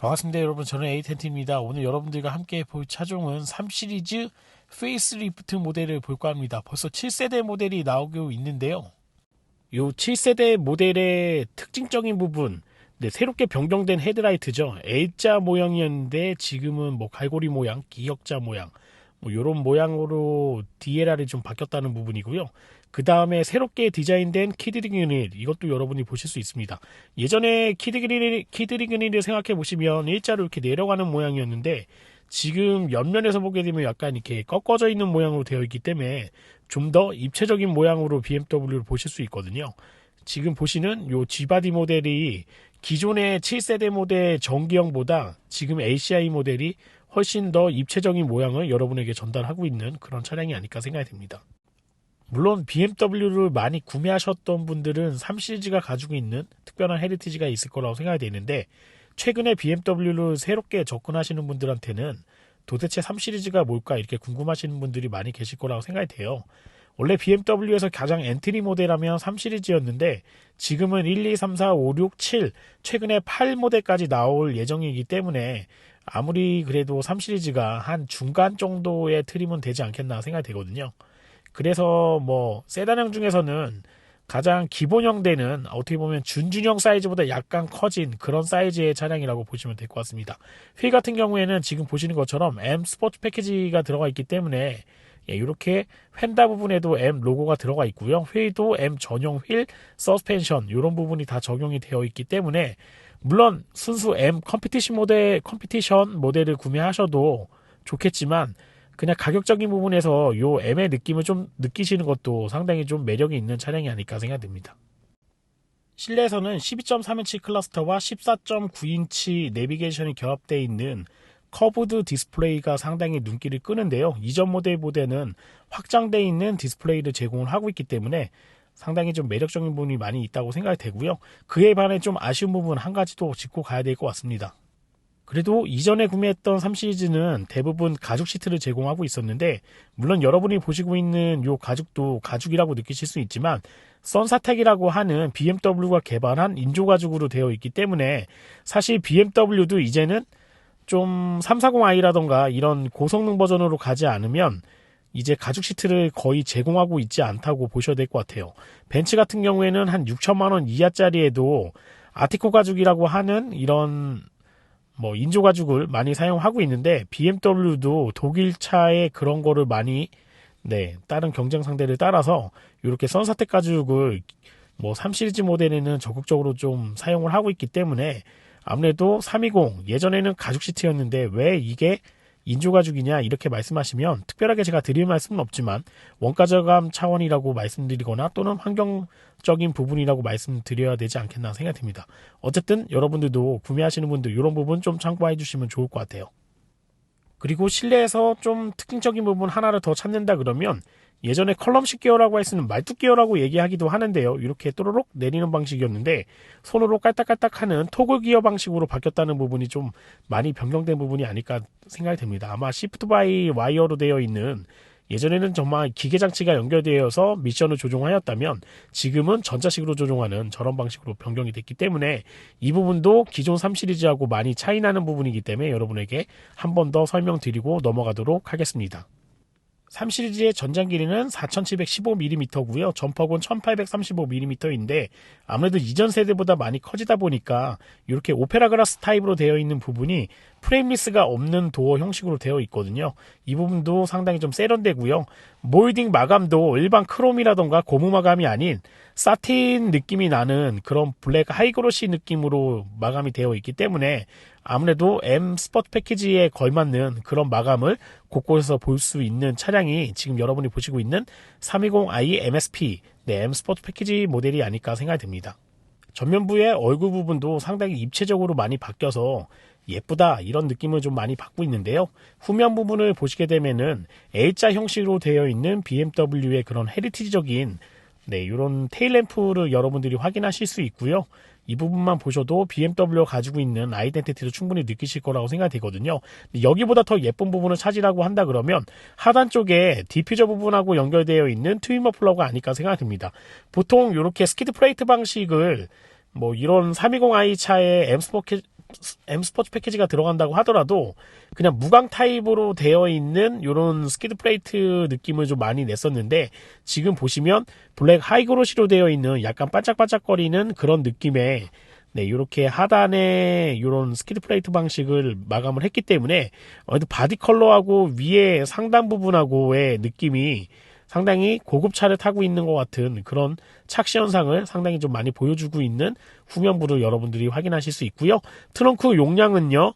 반갑습니다 여러분. 저는 에이텐트입니다. 오늘 여러분들과 함께 볼 차종은 3 시리즈 페이스리프트 모델을 볼까 합니다. 벌써 7세대 모델이 나오고 있는데요. 이 7세대 모델의 특징적인 부분, 새롭게 변경된 헤드라이트죠. L자 모양이었는데 지금은 갈고리 모양, 기역자 모양, 이런 모양으로 DLR이 좀 바뀌었다는 부분이고요. 그 다음에 새롭게 디자인된 키드리그릴, 이것도 여러분이 보실 수 있습니다. 예전에 키드리그릴을 생각해 보시면 일자로 이렇게 내려가는 모양이었는데 지금 옆면에서 보게 되면 약간 이렇게 꺾어져 있는 모양으로 되어 있기 때문에 좀 더 입체적인 모양으로 BMW를 보실 수 있거든요. 지금 보시는 요 G바디 모델이 기존의 7세대 모델 전기형보다 지금 ACI 모델이 훨씬 더 입체적인 모양을 여러분에게 전달하고 있는 그런 차량이 아닐까 생각이 듭니다. 물론 BMW를 많이 구매하셨던 분들은 3 시리즈가 가지고 있는 특별한 헤리티지가 있을 거라고 생각이 되는데, 최근에 BMW를 새롭게 접근하시는 분들한테는 도대체 3 시리즈가 뭘까 이렇게 궁금하시는 분들이 많이 계실 거라고 생각이 돼요. 원래 BMW에서 가장 엔트리 모델하면 3 시리즈였는데 지금은 1, 2, 3, 4, 5, 6, 7 최근에 8 모델까지 나올 예정이기 때문에 아무리 그래도 3 시리즈가 한 중간 정도의 트림은 되지 않겠나 생각이 되거든요. 그래서 세단형 중에서는 가장 기본형 되는, 어떻게 보면 준준형 사이즈보다 약간 커진 그런 사이즈의 차량이라고 보시면 될 것 같습니다. 휠 같은 경우에는 지금 보시는 것처럼 M 스포츠 패키지가 들어가 있기 때문에 이렇게 휀다 부분에도 M 로고가 들어가 있고요. 휠도 M 전용 휠, 서스펜션 이런 부분이 다 적용이 되어 있기 때문에, 물론 순수 M 컴피티션 모델을 구매하셔도 좋겠지만 그냥 가격적인 부분에서 요 M의 느낌을 좀 느끼시는 것도 상당히 좀 매력이 있는 차량이 아닐까 생각됩니다. 실내에서는 12.3인치 클러스터와 14.9인치 내비게이션이 결합되어 있는 커브드 디스플레이가 상당히 눈길을 끄는데요. 이전 모델보다는 확장되어 있는 디스플레이를 제공을 하고 있기 때문에 상당히 좀 매력적인 부분이 많이 있다고 생각이 되고요. 그에 반해 좀 아쉬운 부분 한 가지 또 짚고 가야 될 것 같습니다. 그래도 이전에 구매했던 3 시리즈는 대부분 가죽 시트를 제공하고 있었는데, 물론 여러분이 보시고 있는 이 가죽도 가죽이라고 느끼실 수 있지만 선사텍이라고 하는 BMW가 개발한 인조 가죽으로 되어 있기 때문에 사실 BMW도 이제는 좀 340i라던가 이런 고성능 버전으로 가지 않으면 이제 가죽 시트를 거의 제공하고 있지 않다고 보셔야 될 것 같아요. 벤츠 같은 경우에는 한 6천만원 이하짜리에도 아티코 가죽이라고 하는 이런 인조 가죽을 많이 사용하고 있는데, BMW도 독일차의 그런 거를 많이 다른 경쟁 상대를 따라서 이렇게 선사텍 가죽을 3 시리즈 모델에는 적극적으로 좀 사용을 하고 있기 때문에 아무래도 320 예전에는 가죽 시트였는데 왜 이게 인조 가죽이냐 이렇게 말씀하시면 특별하게 제가 드릴 말씀은 없지만 원가 절감 차원이라고 말씀드리거나 또는 환경적인 부분이라고 말씀드려야 되지 않겠나 생각됩니다. 어쨌든 여러분들도 구매하시는 분들 이런 부분 좀 참고해 주시면 좋을 것 같아요. 그리고 실내에서 좀 특징적인 부분 하나를 더 찾는다 그러면, 예전에 컬럼식 기어라고 할 수 있는 말뚝 기어라고 얘기하기도 하는데요. 이렇게 또로록 내리는 방식이었는데 손으로 깔딱깔딱 하는 토글 기어 방식으로 바뀌었다는 부분이 좀 많이 변경된 부분이 아닐까 생각이 됩니다. 아마 시프트 바이 와이어로 되어 있는, 예전에는 정말 기계장치가 연결되어서 미션을 조종하였다면 지금은 전자식으로 조종하는 저런 방식으로 변경이 됐기 때문에 이 부분도 기존 3 시리즈하고 많이 차이 나는 부분이기 때문에 여러분에게 한 번 더 설명드리고 넘어가도록 하겠습니다. 3 시리즈의 전장 길이는 4715mm고요. 전폭은 1835mm인데 아무래도 이전 세대보다 많이 커지다 보니까 이렇게 오페라 글라스 타입으로 되어 있는 부분이 프레임리스가 없는 도어 형식으로 되어 있거든요. 이 부분도 상당히 좀 세련되고요. 몰딩 마감도 일반 크롬이라던가 고무 마감이 아닌 사틴 느낌이 나는 그런 블랙 하이그로시 느낌으로 마감이 되어 있기 때문에 아무래도 M 스포츠 패키지에 걸맞는 그런 마감을 곳곳에서 볼 수 있는 차량이 지금 여러분이 보시고 있는 320i MSP M 스포츠 패키지 모델이 아닐까 생각이 듭니다. 전면부의 얼굴 부분도 상당히 입체적으로 많이 바뀌어서 예쁘다 이런 느낌을 좀 많이 받고 있는데요. 후면 부분을 보시게 되면은 L자 형식으로 되어 있는 BMW의 그런 헤리티지적인 이런 테일램프를 여러분들이 확인하실 수 있고요. 이 부분만 보셔도 BMW가 가지고 있는 아이덴티티를 충분히 느끼실 거라고 생각이 되거든요. 여기보다 더 예쁜 부분을 찾으라고 한다 그러면 하단 쪽에 디퓨저 부분하고 연결되어 있는 트윈 머플러가 아닐까 생각이 듭니다. 보통 이렇게 스키드 플레이트 방식을 이런 320i 차의 M 스포츠 패키지가 들어간다고 하더라도 그냥 무광 타입으로 되어 있는 이런 스키드 플레이트 느낌을 좀 많이 냈었는데, 지금 보시면 블랙 하이그로시로 되어 있는 약간 반짝반짝거리는 그런 느낌의, 네, 이렇게 하단에 이런 스키드 플레이트 방식을 마감을 했기 때문에 바디 컬러하고 위에 상단 부분하고의 느낌이 상당히 고급차를 타고 있는 것 같은 그런 착시 현상을 상당히 좀 많이 보여주고 있는 후면부를 여러분들이 확인하실 수 있고요. 트렁크 용량은요,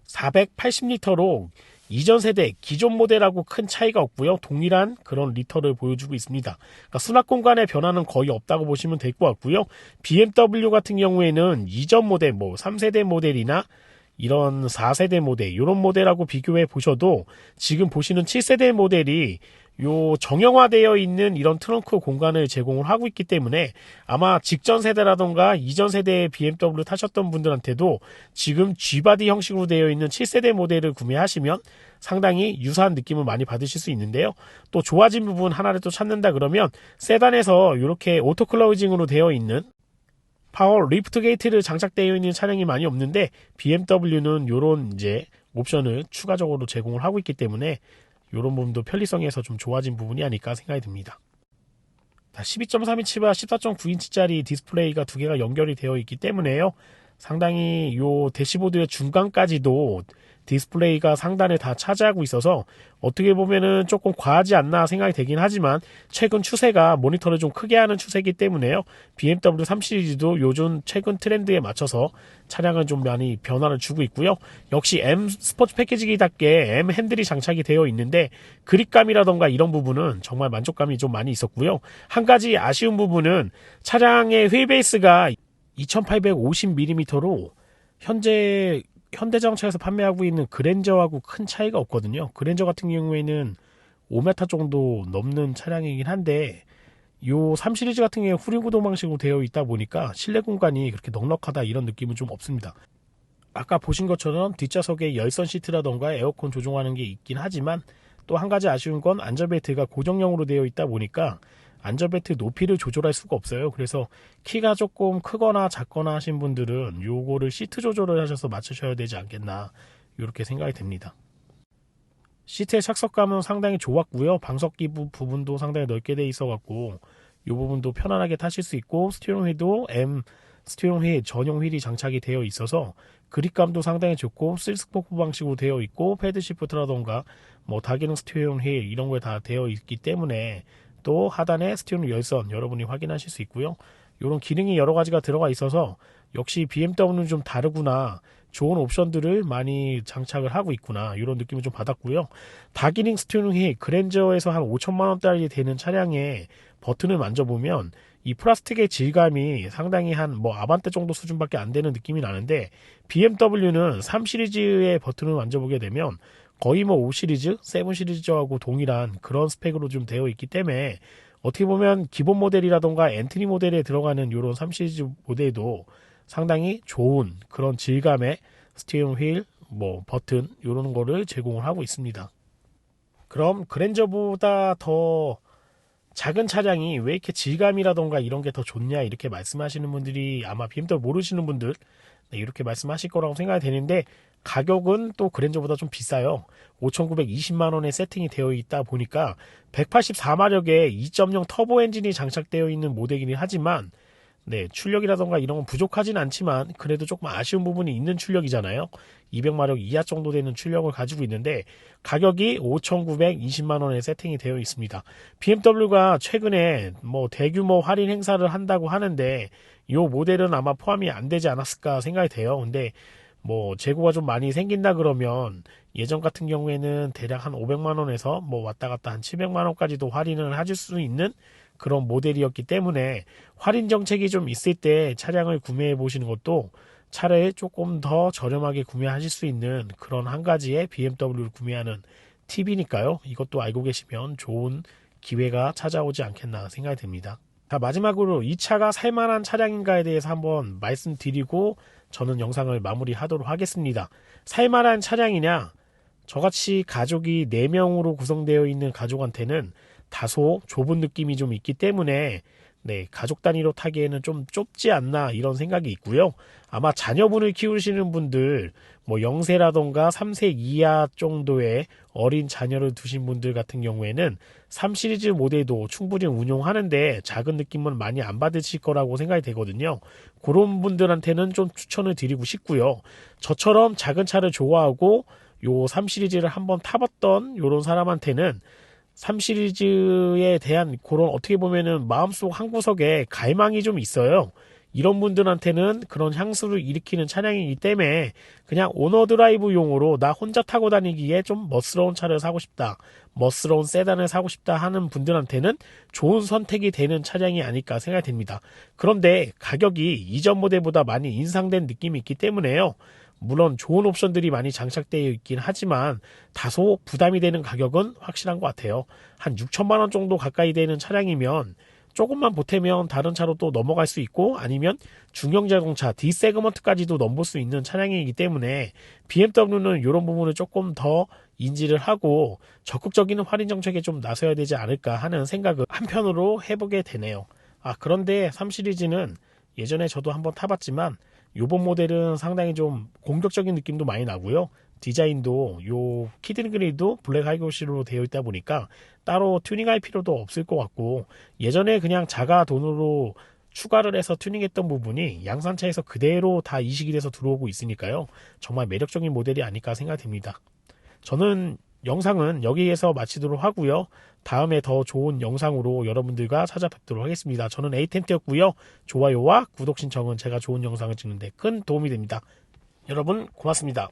480리터로 이전 세대 기존 모델하고 큰 차이가 없고요. 동일한 그런 리터를 보여주고 있습니다. 그러니까 수납 공간의 변화는 거의 없다고 보시면 될 것 같고요. BMW 같은 경우에는 이전 모델, 3세대 모델이나 이런 4세대 모델, 이런 모델하고 비교해 보셔도 지금 보시는 7세대 모델이 요 정형화되어 있는 이런 트렁크 공간을 제공을 하고 있기 때문에 아마 직전 세대라던가 이전 세대의 BMW 타셨던 분들한테도 지금 G바디 형식으로 되어 있는 7세대 모델을 구매하시면 상당히 유사한 느낌을 많이 받으실 수 있는데요. 또 좋아진 부분 하나를 또 찾는다 그러면 세단에서 이렇게 오토 클로징으로 되어 있는 파워 리프트 게이트를 장착되어 있는 차량이 많이 없는데, BMW는 이런 이제 옵션을 추가적으로 제공을 하고 있기 때문에 이런 부분도 편리성에서 좀 좋아진 부분이 아닐까 생각이 듭니다. 12.3인치와 14.9인치짜리 디스플레이가 두 개가 연결이 되어 있기 때문에요, 상당히 요 대시보드의 중간까지도 디스플레이가 상단에 다 차지하고 있어서 어떻게 보면은 조금 과하지 않나 생각이 되긴 하지만, 최근 추세가 모니터를 좀 크게 하는 추세이기 때문에요, BMW 3 시리즈도 요즘 최근 트렌드에 맞춰서 차량은 좀 많이 변화를 주고 있고요. 역시 M 스포츠 패키지기답게 M 핸들이 장착이 되어 있는데 그립감이라던가 이런 부분은 정말 만족감이 좀 많이 있었고요. 한 가지 아쉬운 부분은 차량의 휠베이스가 2850mm로 현재 현대자동차에서 판매하고 있는 그랜저하고 큰 차이가 없거든요. 그랜저 같은 경우에는 5m 정도 넘는 차량이긴 한데, 요 3 시리즈 같은 경우에 후륜구동 방식으로 되어 있다 보니까 실내 공간이 그렇게 넉넉하다 이런 느낌은 좀 없습니다. 아까 보신 것처럼 뒷좌석에 열선 시트라던가 에어컨 조종하는 게 있긴 하지만, 또 한 가지 아쉬운 건 안전벨트가 고정형으로 되어 있다 보니까 안전벨트 높이를 조절할 수가 없어요. 그래서 키가 조금 크거나 작거나 하신 분들은 요거를 시트 조절을 하셔서 맞추셔야 되지 않겠나, 이렇게 생각이 됩니다. 시트의 착석감은 상당히 좋았고요. 방석기 부분도 상당히 넓게 돼 있어 갖고 이 부분도 편안하게 타실 수 있고, 스티어링 휠도 M 스티어링 휠 전용 휠이 장착이 되어 있어서 그립감도 상당히 좋고, 실스포크 방식으로 되어 있고, 패드 시프트라던가 다기능 스티어링 휠 이런 거에 다 되어 있기 때문에, 또 하단에 스티어링 열선 여러분이 확인하실 수 있고요. 이런 기능이 여러 가지가 들어가 있어서 역시 BMW는 좀 다르구나, 좋은 옵션들을 많이 장착을 하고 있구나, 이런 느낌을 좀 받았고요. 다기능 스티어링 휠, 그랜저에서 한 5천만원짜리 되는 차량에 버튼을 만져보면 이 플라스틱의 질감이 상당히 한 아반떼 정도 수준밖에 안 되는 느낌이 나는데, BMW는 3 시리즈의 버튼을 만져보게 되면 거의 5 시리즈, 7 시리즈하고 동일한 그런 스펙으로 좀 되어 있기 때문에, 어떻게 보면 기본 모델이라던가 엔트리 모델에 들어가는 이런 3 시리즈 모델도 상당히 좋은 그런 질감의 스티어링 휠, 버튼 이런 거를 제공을 하고 있습니다. 그럼 그랜저보다 더 작은 차량이 왜 이렇게 질감이라던가 이런 게 더 좋냐, 이렇게 말씀하시는 분들이 아마 BMW 모르시는 분들, 이렇게 말씀하실 거라고 생각이 되는데, 가격은 또 그랜저보다 좀 비싸요. 5,920만원에 세팅이 되어 있다 보니까 184마력의 2.0 터보 엔진이 장착되어 있는 모델이긴 하지만, 출력이라던가 이런 건 부족하진 않지만 그래도 조금 아쉬운 부분이 있는 출력이잖아요. 200마력 이하 정도 되는 출력을 가지고 있는데 가격이 5,920만원에 세팅이 되어 있습니다. BMW가 최근에 대규모 할인 행사를 한다고 하는데 이 모델은 아마 포함이 안 되지 않았을까 생각이 돼요. 근데 재고가 좀 많이 생긴다 그러면 예전 같은 경우에는 대략 한 500만원에서 왔다 갔다 한 700만원까지도 할인을 해줄 수 있는 그런 모델이었기 때문에, 할인 정책이 좀 있을 때 차량을 구매해 보시는 것도 차를 조금 더 저렴하게 구매하실 수 있는 그런 한 가지의 BMW를 구매하는 팁이니까요. 이것도 알고 계시면 좋은 기회가 찾아오지 않겠나 생각이 듭니다. 자, 마지막으로 이 차가 살만한 차량인가에 대해서 한번 말씀드리고 저는 영상을 마무리하도록 하겠습니다. 살만한 차량이냐? 저같이 가족이 4명으로 구성되어 있는 가족한테는 다소 좁은 느낌이 좀 있기 때문에 네, 가족 단위로 타기에는 좀 좁지 않나 이런 생각이 있고요. 아마 자녀분을 키우시는 분들, 뭐 0세라던가 3세 이하 정도의 어린 자녀를 두신 분들 같은 경우에는 3 시리즈 모델도 충분히 운용하는데 작은 느낌은 많이 안 받으실 거라고 생각이 되거든요. 그런 분들한테는 좀 추천을 드리고 싶고요. 저처럼 작은 차를 좋아하고 요 3 시리즈를 한번 타봤던 요런 사람한테는 3 시리즈에 대한 그런 어떻게 보면은 마음속 한구석에 갈망이 좀 있어요. 이런 분들한테는 그런 향수를 일으키는 차량이기 때문에 그냥 오너 드라이브용으로 나 혼자 타고 다니기에 좀 멋스러운 차를 사고 싶다, 멋스러운 세단을 사고 싶다 하는 분들한테는 좋은 선택이 되는 차량이 아닐까 생각이 됩니다. 그런데 가격이 이전 모델보다 많이 인상된 느낌이 있기 때문에요. 물론 좋은 옵션들이 많이 장착되어 있긴 하지만 다소 부담이 되는 가격은 확실한 것 같아요. 한 6천만 원 정도 가까이 되는 차량이면 조금만 보태면 다른 차로 또 넘어갈 수 있고 아니면 중형 자동차 D 세그먼트까지도 넘볼 수 있는 차량이기 때문에 BMW는 이런 부분을 조금 더 인지를 하고 적극적인 할인 정책에 좀 나서야 되지 않을까 하는 생각을 한편으로 해보게 되네요. 그런데 3 시리즈는 예전에 저도 한번 타봤지만 요번 모델은 상당히 좀 공격적인 느낌도 많이 나고요. 디자인도 요 키드니 그릴도 블랙 하이글로시로 되어 있다 보니까 따로 튜닝할 필요도 없을 것 같고 예전에 그냥 자가 돈으로 추가를 해서 튜닝했던 부분이 양산차에서 그대로 다 이식이 돼서 들어오고 있으니까요. 정말 매력적인 모델이 아닐까 생각됩니다. 저는 영상은 여기에서 마치도록 하고요. 다음에 더 좋은 영상으로 여러분들과 찾아뵙도록 하겠습니다. 저는 에이텐트였고요. 좋아요와 구독 신청은 제가 좋은 영상을 찍는 데 큰 도움이 됩니다. 여러분 고맙습니다.